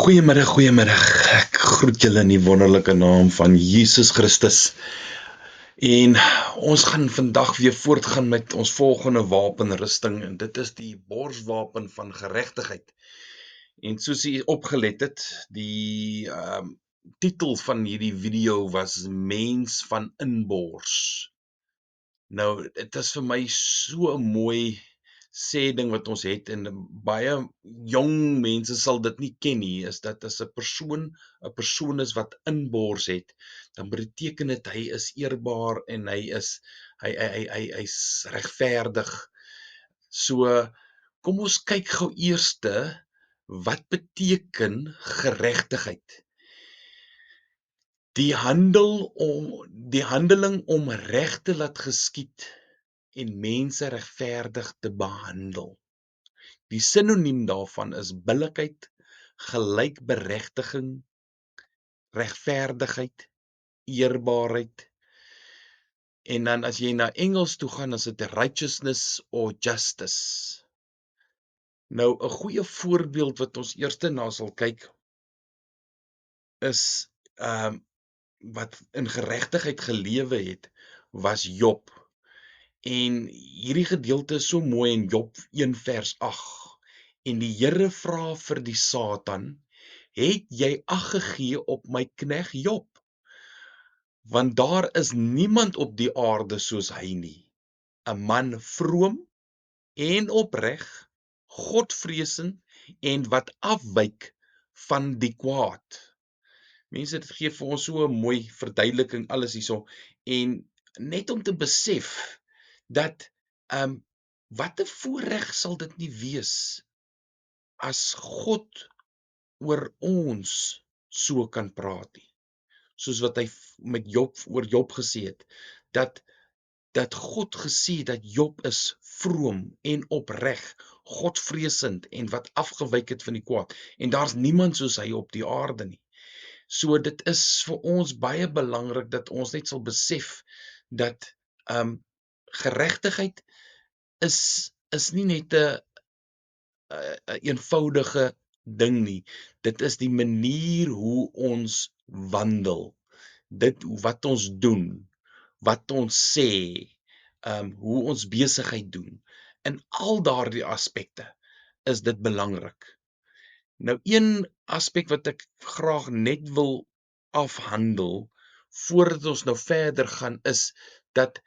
Goeiemiddag. Ek groet julle in die wonderlike naam van Jesus Christus. En ons gaan vandag weer voortgaan met ons volgende wapenrusting en dit is die borswapen van geregtigheid. En soos jy opgelet het, die titel van hierdie video was Mens van Inbors. Nou, dit is vir my so 'n mooi sê ding wat ons het en baie jong mense sal dit nie ken nie, is dat as 'n persoon is wat inbors het, dan beteken dit hy is eerbaar en hy's regverdig. So kom ons kyk gou eerste wat beteken geregtigheid. Die handeling om reg te laat geskied en mense regverdig te behandel. Die sinoniem daarvan is billikheid, gelykberegtiging, regverdigheid, eerbaarheid. En dan as jy na Engels toe gaan, is dit righteousness or justice. Nou 'n goeie voorbeeld wat ons eerste na sal kyk is wat in geregtigheid gelewe het, was Job. En hierdie gedeelte is so mooi in Job 1 vers 8. En die Here vra vir die Satan, het jy ag gegee op my knegt Job? Want daar is niemand op die aarde soos hy nie. 'n man vroom en opreg, godvreesend en wat afwyk van die kwaad. Mense, dit gee vir ons so 'n mooi verduideliking alles hierso. En net om te besef dat wat 'n voorreg sal dit nie wees as God oor ons so kan praat nie. Soos wat hy met Job oor Job gesê het, dat God gesê dat Job is vroom en opreg, godvreesend en wat afgewyk het van die kwaad. En daar's niemand soos hy op die aarde nie. So dit is vir ons baie belangrik dat ons net sal besef dat geregtigheid is nie net 'n eenvoudige ding nie. Dit is die manier hoe ons wandel. Dit wat ons doen, wat ons sê, hoe ons besigheid doen. In al daardie aspekte is dit belangrik. Nou een aspek wat ek graag net wil afhandel voordat ons nou verder gaan is dat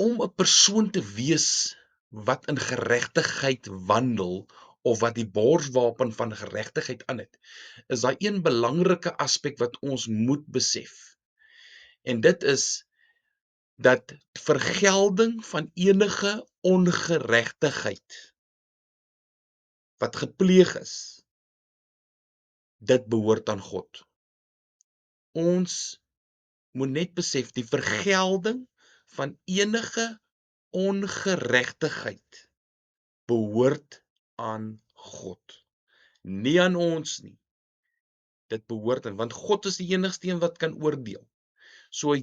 om 'n persoon te wees wat in geregtigheid wandel of wat die borswapen van geregtigheid aan het, is daar een belangrike aspek wat ons moet besef. En dit is dat vergelding van enige ongeregtigheid wat gepleeg is, dit behoort aan God. Ons moet net besef die vergelding van enige ongeregtigheid behoort aan God, nie aan ons nie. Dit behoort aan, want God is die enigste een wat kan oordeel. So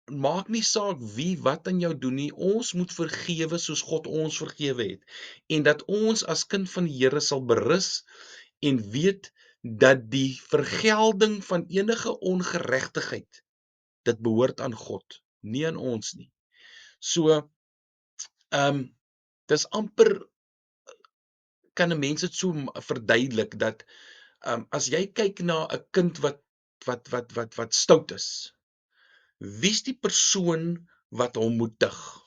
maak nie saak wie wat aan jou doen nie, ons moet vergewe soos God ons vergewe het. En dat ons as kind van die Here sal berus en weet dat die vergelding van enige ongeregtigheid, dit behoort aan God, nie aan ons nie. So, dis amper, kan 'n mens dit so verduidelik, dat as jy kyk na 'n kind wat stout is, wie's die persoon wat hom moet tig?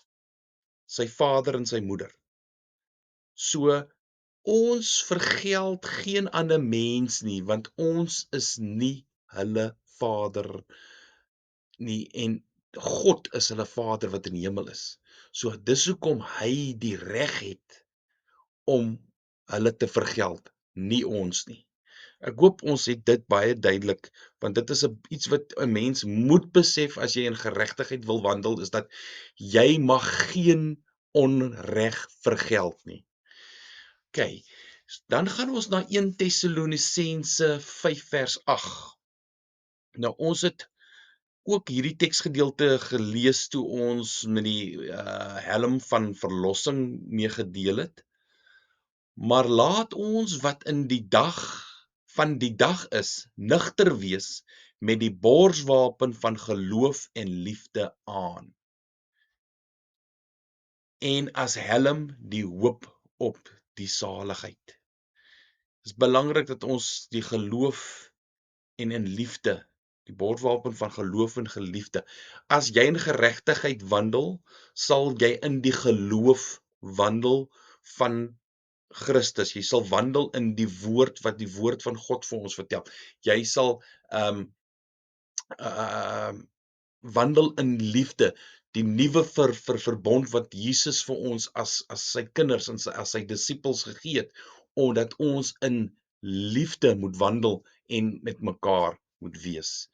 Sy vader en sy moeder. So, ons vergeld geen ander mens nie, want ons is nie hulle vader nie, en God is hulle Vader wat in die hemel is. So dis hoekom hy die reg het om hulle te vergeld, nie ons nie. Ek hoop ons het dit baie duidelik, want dit is iets wat 'n mens moet besef as jy in geregtigheid wil wandel, is dat jy mag geen onreg vergeld nie. OK, dan gaan ons na 1 Tessalonisense 5 vers 8. Nou ons het ook hierdie teksgedeelte gelees toe ons met die helm van verlossing mee gedeel het. Maar laat ons wat in die dag van die dag is nugter wees met die borswapen van geloof en liefde aan. En as helm die hoop op die saligheid. Dit is belangrik dat ons die geloof en in liefde, die borswapen van geloof en geliefde. As jy in geregtigheid wandel, sal jy in die geloof wandel van Christus. Jy sal wandel in die woord wat die woord van God vir ons vertel. Jy sal wandel in liefde, die nuwe verbond wat Jesus vir ons as sy kinders en as sy disippels gegee het, omdat ons in liefde moet wandel en met mekaar moet wees.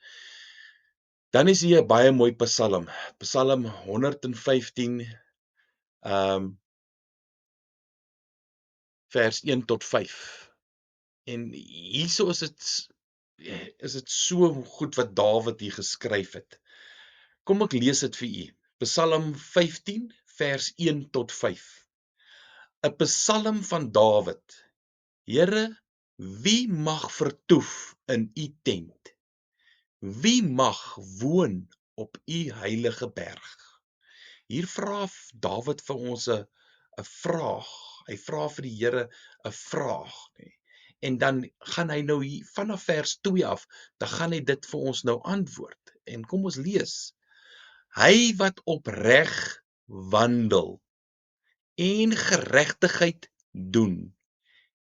Dan is hier 'n baie mooi Psalm, Psalm 115 vers 1 tot 5. En hierso is dit so goed wat Dawid hier geskryf het. Kom ek lees dit vir u. Psalm 15 vers 1 tot 5. 'n Psalm van Dawid. Here, wie mag vertoef in u tent? Wie mag woon op u heilige berg? Hier vra Dawid vir ons 'n vraag. Hy vra vir die Here 'n vraag, nê. En dan gaan hy nou hier vanaf vers 2 af, dan gaan hy dit vir ons nou antwoord. En kom ons lees. Hy wat opreg wandel en geregtigheid doen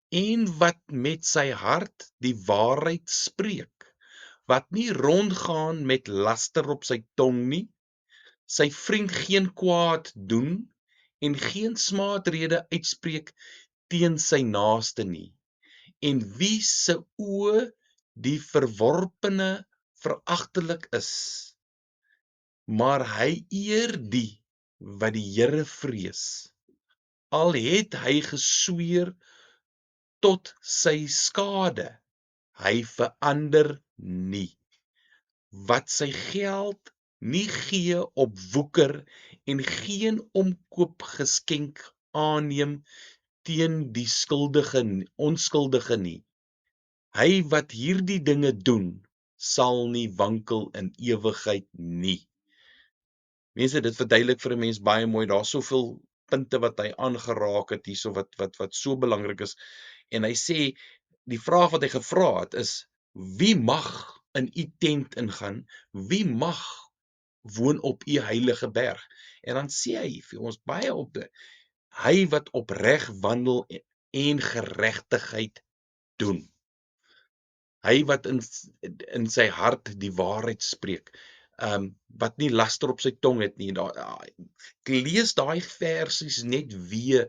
en wat met sy hart die waarheid spreek, wat nie rondgaan met laster op sy tong nie, sy vriend geen kwaad doen en geen smaadrede uitspreek teen sy naaste nie, en wie se oë die verworpene veragtelik is, maar hy eer die wat die Here vrees. Al het hy gesweer tot sy skade, hy verander nie. Wat sy geld nie gee op woeker en geen omkoopgeskenk aanneem teen die onskuldige nie. Hy wat hierdie dinge doen, sal nie wankel in ewigheid nie. Mense, dit verduidelik vir 'n mens baie mooi. Daar's soveel punte wat hy aangeraak het hierso wat so belangrik is. En hy sê die vraag wat hy gevra het is: wie mag in u tent ingaan? Wie mag woon op u heilige berg? En dan sê hy vir ons baie op hy wat opreg wandel en geregtigheid doen. Hy wat in sy hart die waarheid spreek. Wat nie laster op sy tong het nie. Ek lees daai versies net weer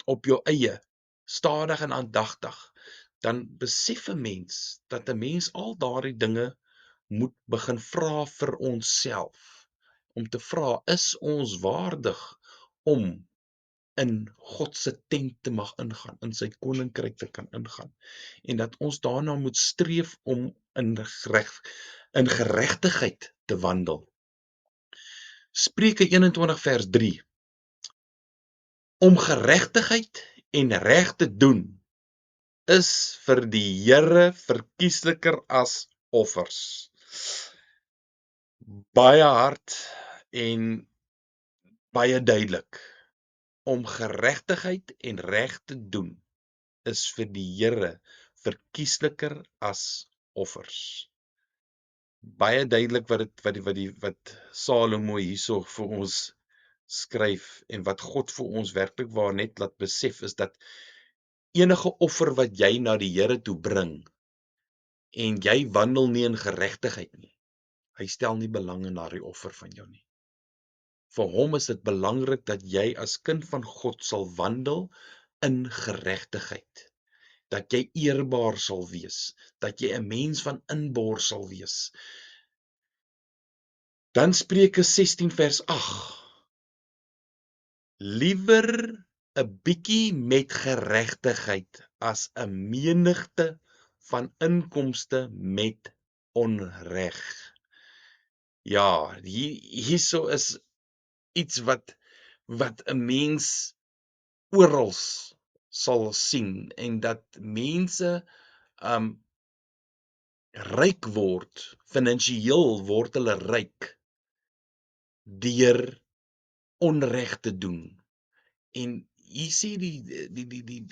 op jou eie, stadig en aandagtig, dan besef 'n mens dat 'n mens al daardie dinge moet begin vra vir onsself, om te vra, is ons waardig om in God se tent te mag ingaan, in sy koninkryk te kan ingaan, en dat ons daarna moet streef om in geregtigheid te wandel. Spreuke 21 vers 3. Om geregtigheid en reg te doen is vir die Here verkiesliker as offers. Baie hard en baie duidelik. Om geregtigheid en reg te doen is vir die Here verkiesliker as offers. Baie duidelik wat Salomo hierso vir ons skryf en wat God vir ons werklik waar net laat besef is dat enige offer wat jy na die Here toe bring en jy wandel nie in geregtigheid nie, hy stel nie belang in daardie offer van jou nie. Vir hom is dit belangrik dat jy as kind van God sal wandel in geregtigheid. Dat jy eerbaar sal wees, dat jy 'n mens van inbors sal wees. Dan Spreuke 16 vers 8. Liewer 'n bietjie met geregtigheid as 'n menigte van inkomste met onreg. Ja, hierso is iets wat 'n mens oral sal sien, en dat mense ryk word, finansiëel word hulle ryk deur onreg te doen. En hier sê die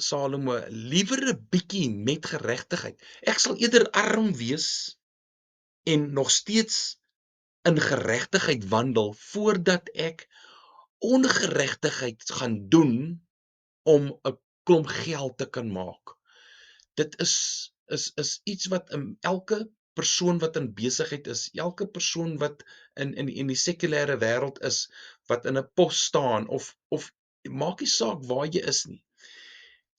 Salomo, liewer 'n bietjie met geregtigheid. Ek sal eerder arm wees en nog steeds in geregtigheid wandel voordat ek ongeregtigheid gaan doen om 'n klomp geld te kan maak. Dit is iets wat elke persoon wat in besigheid is, elke persoon wat in die sekulêre wêreld is, wat in 'n pos staan of maak nie saak waar jy is nie,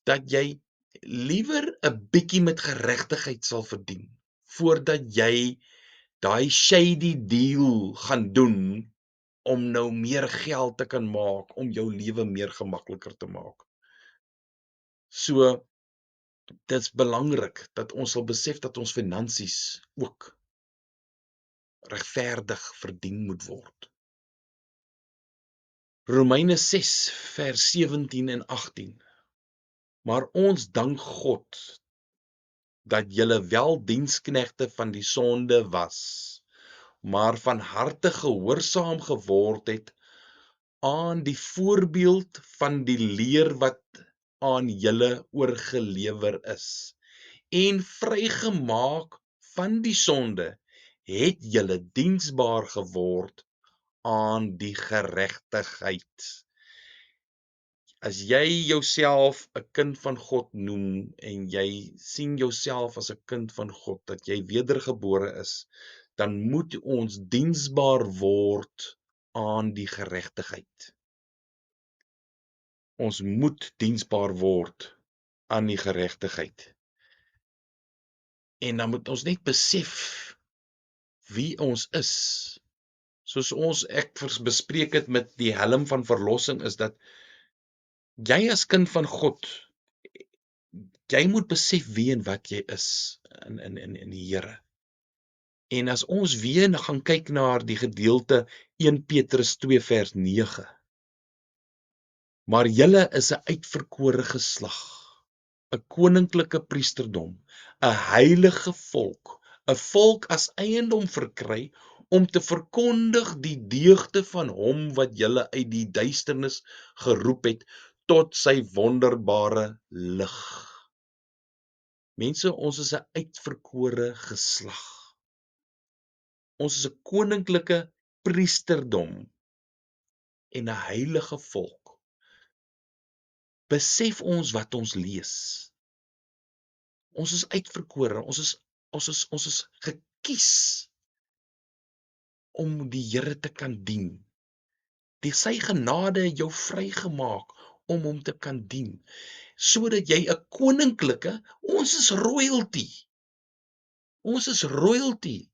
dat jy liewer 'n bietjie met geregtigheid sal verdien voordat jy daai shady deal gaan doen om nou meer geld te kan maak, om jou lewe meer gemakliker te maak. So dit's belangrik dat ons sal besef dat ons finansies ook regverdig verdien moet word. Romeine 6 vers 17 en 18. Maar ons dank God dat julle wel diensknegte van die sonde was, maar van harte gehoorsaam geword het aan die voorbeeld van die leer wat aan julle oorgelewer is. En vrygemaak van die sonde, het julle diensbaar geword aan die geregtigheid. As jy jouself 'n kind van God noem en jy sien jouself as 'n kind van God, dat jy wedergebore is, dan moet ons diensbaar word aan die geregtigheid. Ons moet diensbaar word aan die geregtigheid. En dan moet ons net besef wie ons is. Soos ek bespreek het met die helm van verlossing, is dat jy as kind van God, jy moet besef wie en wat jy is in die Here. En as ons weer gaan kyk na die gedeelte 1 Petrus 2 vers 9. Maar julle is 'n uitverkore geslag, 'n koninklike priesterdom, 'n heilige volk, 'n volk as eiendom verkry om te verkondig die deugde van hom wat julle uit die duisternis geroep het tot sy wonderbare lig. Mense, ons is 'n uitverkore geslag. Ons is 'n koninklike priesterdom en 'n heilige volk. Besef ons wat ons lees. Ons is uitverkore, ons is gekies om die Here te kan dien. Sy genade het jou vrygemaak om hom te kan dien, sodat jy 'n koninklike, ons is royalty. Ons is royalty.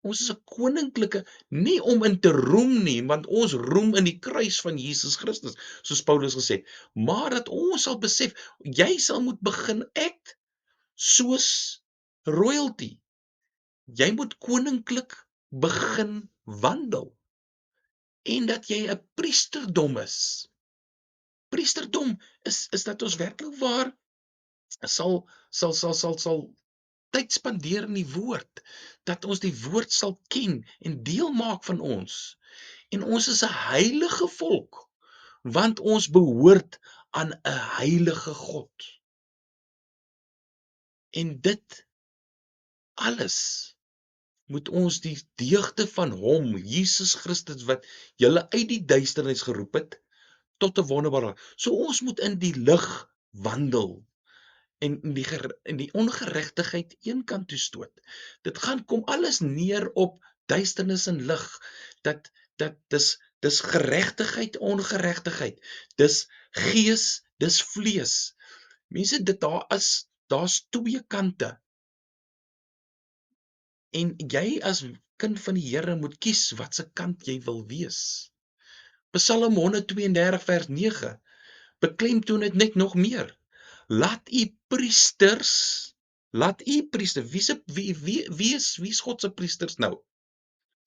Ons is 'n koninklike, nie om in te roem nie, want ons roem in die kruis van Jesus Christus, soos Paulus gesê het, maar dat ons sal besef, jy sal moet begin act soos royalty. Jy moet koninklik begin wandel en dat jy 'n priesterdom is. Priesterdom is dat ons werklik waar sal tyd spandeer in die woord, dat ons die woord sal ken en deel maak van ons. En ons is 'n heilige volk, want ons behoort aan 'n heilige God. En dit alles moet ons die deugde van hom, Jesus Christus, wat julle uit die duisternis geroep het, tot 'n wonderbare. So ons moet in die lig wandel en in die ongeregtigheid een kant toe stoot. Dit gaan kom alles neer op duisternis en lig. Dat dis geregtigheid, ongeregtigheid. Dis gees, dis vlees. Mense, daar's twee kante. En jy as kind van die Here moet kies watse kant jy wil wees. Psalm 132 vers 9 beklemtoon dit net nog meer. Laat u priesters, wie is God se priesters nou?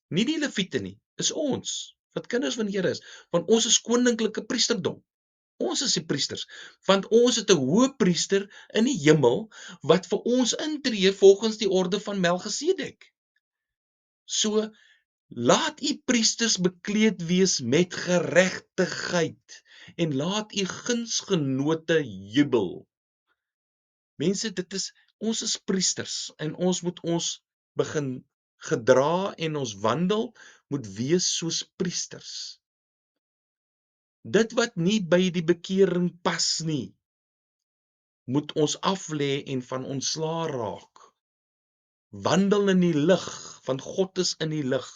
Nie die Lewiete nie, is ons, wat kinders van die Here is, want ons is koninklike priesterdom. Ons is die priesters, want ons het 'n hoëpriester in die hemel wat vir ons intree volgens die orde van Melchisedek. So laat u priesters bekleed wees met geregtigheid en laat u gunsgenote jubel. Mense, ons is priesters en ons moet ons begin gedra en ons wandel moet wees soos priesters. Dit wat nie by die bekering pas nie, moet ons aflê en van ontslaa raak. Wandel in die lig, want God is in die lig.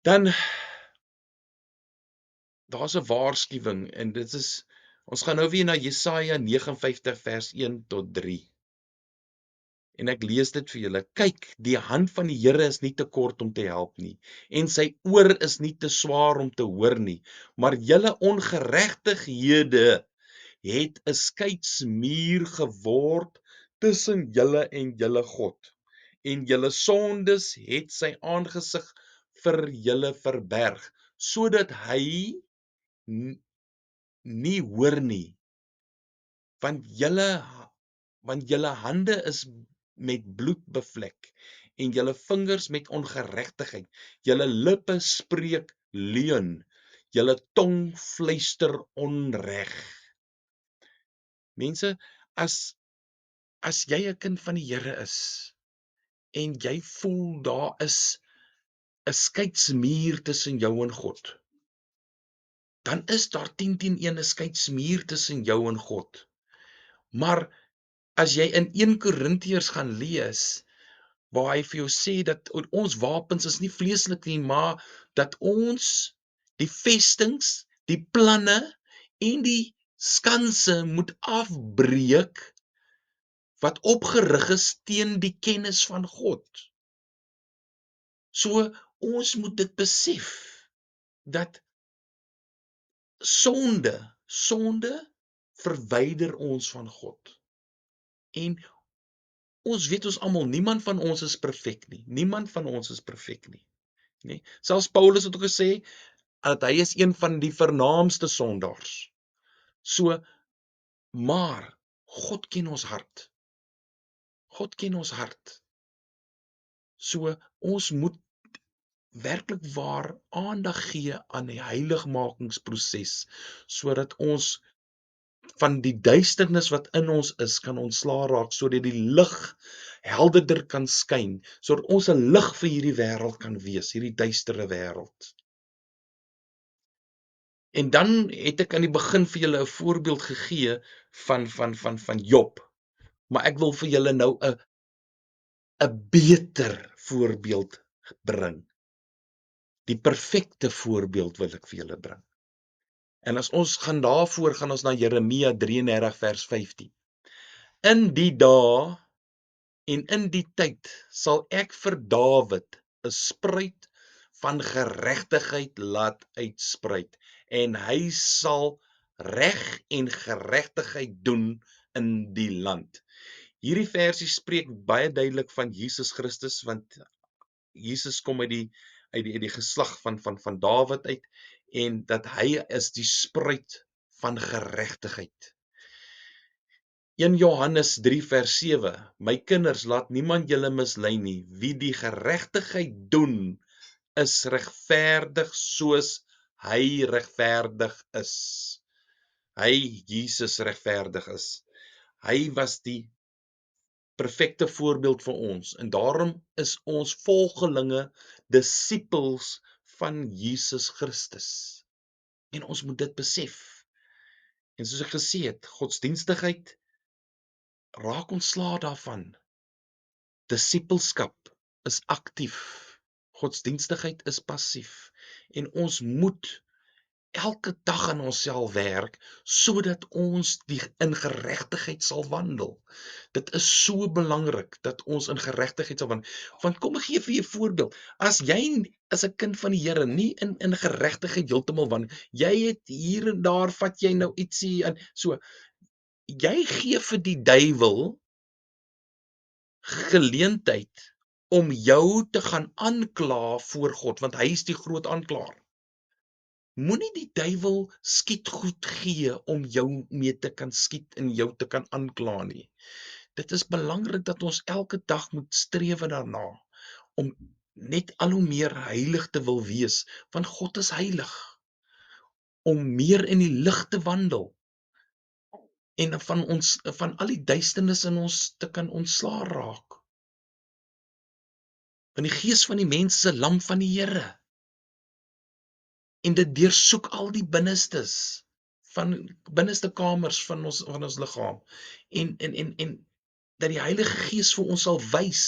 Dan daar's 'n waarskuwing en dit is ons gaan nou weer na Jesaja 59 vers 1 tot 3. En ek lees dit vir julle. Kyk, die hand van die Here is nie te kort om te help nie en sy oor is nie te swaar om te hoor nie, maar julle ongeregtighede het 'n skeidsmuur geword tussen julle en julle God. En julle sondes het sy aangesig vir julle verberg, sodat hy nie hoor nie, want julle hande is met bloed bevlek en julle vingers met ongeregtigheid. Julle lippe spreek leuen, julle tong fluister onreg. Mense, as jy 'n kind van die Here is en jy voel daar is 'n skeidsmuur tussen jou en God, dan is daar 10 teen 1 'n skeidsmuur tussen jou en God. Maar as jy in 1 Korintiërs gaan lees, waar hy vir jou sê dat ons wapens is nie vleeslik nie, maar dat ons die vestings, die planne en die skanse moet afbreek wat opgerig is teen die kennis van God. So ons moet dit besef dat sonde verwyder ons van God. En ons weet ons almal, niemand van ons is perfek nie. Niemand van ons is perfek nie, nê? Selfs Paulus het ook gesê dat hy is een van die vernaamste sondaars. So, maar God ken ons hart. God ken ons hart. So ons moet werklik waar aandag gee aan die heiligmakingsproses sodat ons van die duisternis wat in ons is kan ontslaa raak sodat die lig helderder kan skyn sodat ons 'n lig vir hierdie wêreld kan wees, hierdie duistere wêreld. En dan het ek aan die begin vir julle 'n voorbeeld gegee van Job, maar ek wil vir julle nou 'n beter voorbeeld bring. Die perfekte voorbeeld wil ek vir julle bring. En as ons gaan daarvoor gaan ons na Jeremia 33 vers 15. In die dae en in die tyd sal ek vir Dawid 'n spruit van geregtigheid laat uitspruit en hy sal reg en geregtigheid doen in die land. Hierdie versie spreek baie duidelik van Jesus Christus, want Jesus kom uit die geslag van Dawid uit en dat hy is die spruit van geregtigheid. 1 Johannes 3 vers 7. My kinders, laat niemand julle mislei nie. Wie die geregtigheid doen, is regverdig soos hy regverdig is. Hy, Jesus, regverdig is. Hy was die perfekte voorbeeld vir ons en daarom is ons volgelinge disippels van Jesus Christus. En ons moet dit besef. En soos ek gesê het, godsdienstigheid raak ontslae daarvan. Disippelskap is aktief. Godsdienstigheid is passief. En ons moet elke dag aan onsself werk sodat ons in geregtigheid sal wandel. Dit is so belangrik dat ons in geregtigheid sal wandel. Want kom ek gee vir jou 'n voorbeeld. As jy as 'n kind van die Here nie in geregtigheid heeltemal wandel, jy het hier en daar vat jy nou ietsie en so, jy gee vir die duiwel geleentheid om jou te gaan aankla voor God, want hy is die groot aanklaer. Moenie die duiwel skietgoed gee om jou mee te kan skiet en jou te kan aankla nie. Dit is belangrik dat ons elke dag moet streef daarna om net al hoe meer heilig te wil wees, want God is heilig, om meer in die lig te wandel en van al die duisternis in ons te kan ontslaa raak. Want die gees van die mens is 'n lam van die Here en dit deursoek al die binneste kamers van ons liggaam en dat die Heilige Gees vir ons sal wys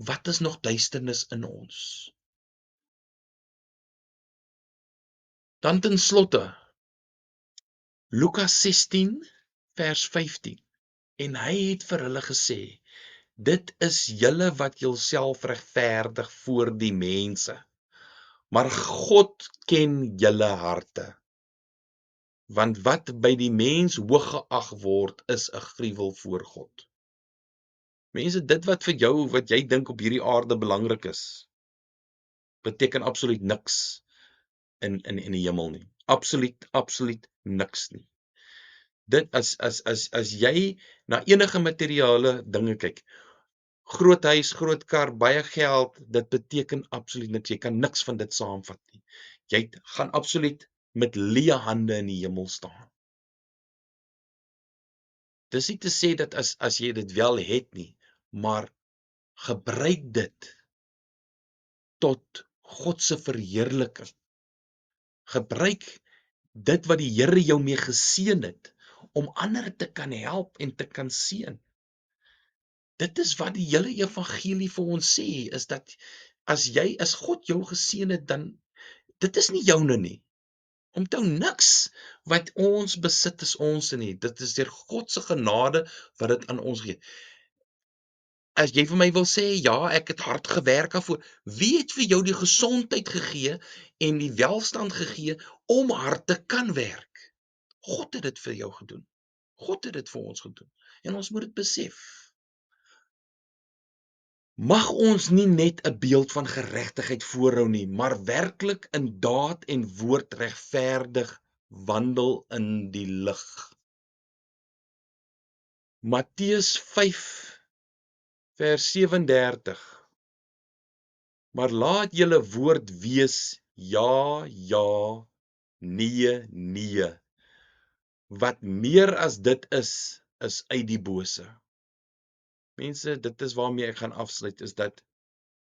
wat is nog duisternis in ons. Dan ten slotte Lukas 16 vers 15 en hy het vir hulle gesê: dit is julle wat julself regverdig voor die mense, maar God ken julle harte. Want wat by die mens hoog geag word, is 'n gruwel voor God. Mense, dit wat vir jou, wat jy dink op hierdie aarde belangrik is, beteken absoluut niks in die hemel nie. Absoluut niks nie. Dit as jy na enige materiële dinge kyk, groot huis, groot kar, baie geld, dit beteken absoluut niks. Jy kan niks van dit saamvat nie. Jy gaan absoluut met leë hande in die hemel staan. Dis nie te sê dat as jy dit wel het nie, maar gebruik dit tot God se verheerliking. Gebruik dit wat die Here jou mee geseën het om ander te kan help en te kan seën. Dit is wat die hele evangelie vir ons sê, is dat as God jou geseën het, dan dit is nie joune nie. Onthou, niks wat ons besit is ons nie. Dit is deur God se genade wat dit aan ons gee. As jy vir my wil sê, ja, ek het hard gewerk daarvoor, wie het vir jou die gesondheid gegee en die welstand gegee om hard te kan werk? God het dit vir jou gedoen. God het dit vir ons gedoen. En ons moet dit besef. Mag ons nie net 'n beeld van geregtigheid voorhou nie, maar werklik in daad en woord regverdig wandel in die lig. Matteus 5 vers 37. Maar laat julle woord wees ja, ja, nee, nee. Wat meer as dit is uit die bose. Mense, dit is waarmee ek gaan afsluit, is dat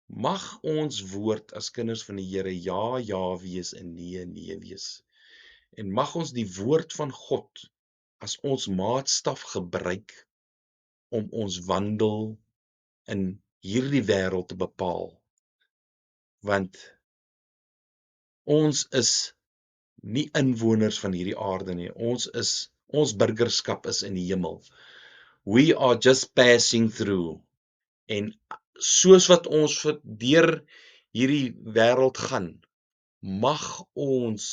mag ons woord as kinders van die Here ja, ja wees en nee, nee wees. En mag ons die woord van God as ons maatstaf gebruik om ons wandel in hierdie wêreld te bepaal. Want ons is nie inwoners van hierdie aarde nie. Ons burgerskap is in die hemel. We are just passing through. En soos wat ons deur hierdie wêreld gaan, mag ons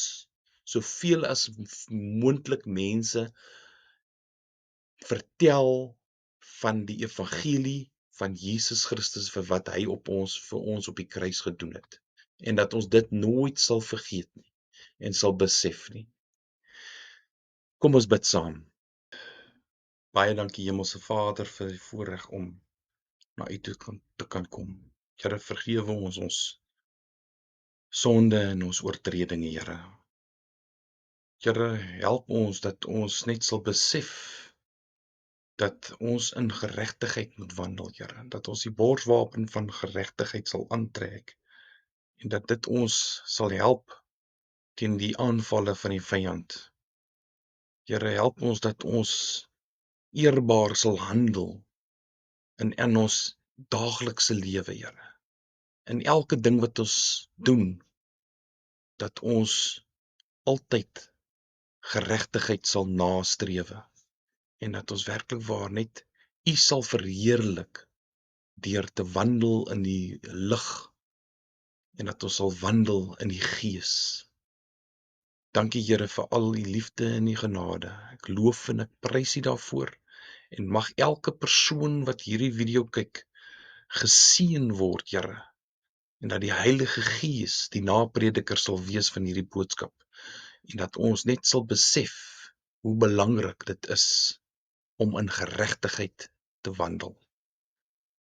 soveel as moontlik mense vertel van die evangelie van Jesus Christus vir wat hy vir ons op die kruis gedoen het. En dat ons dit nooit sal vergeet nie en sal besef nie. Kom ons bid saam. Baie dankie Hemelse Vader vir die voorreg om na U toe te kan kom. Here, vergewe ons sonde en ons oortredinge, Here. Here, help ons dat ons net sal besef dat ons in geregtigheid moet wandel, Here. Dat ons die borswapen van geregtigheid sal aantrek en dat dit ons sal help teen die aanvalle van die vyand. Here, help ons dat ons eerbaar sal handel in ons daaglikse lewe, Here. In elke ding wat ons doen, dat ons altyd geregtigheid sal nastrewe en dat ons werklik waar net U sal verheerlik deur te wandel in die lig en dat ons sal wandel in die Gees. Dankie Here vir al U liefde en U genade. Ek loof en ek prys U daarvoor en mag elke persoon wat hierdie video kyk geseën word, Here, en dat die Heilige Gees die naprediker sal wees van hierdie boodskap en dat ons net sal besef hoe belangrik dit is om in geregtigheid te wandel.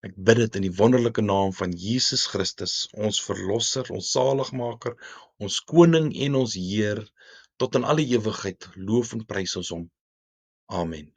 Ek bid dit in die wonderlike naam van Jesus Christus, ons verlosser, ons saligmaker, ons koning en ons Heer, tot in alle ewigheid loof en prys ons hom. Amen.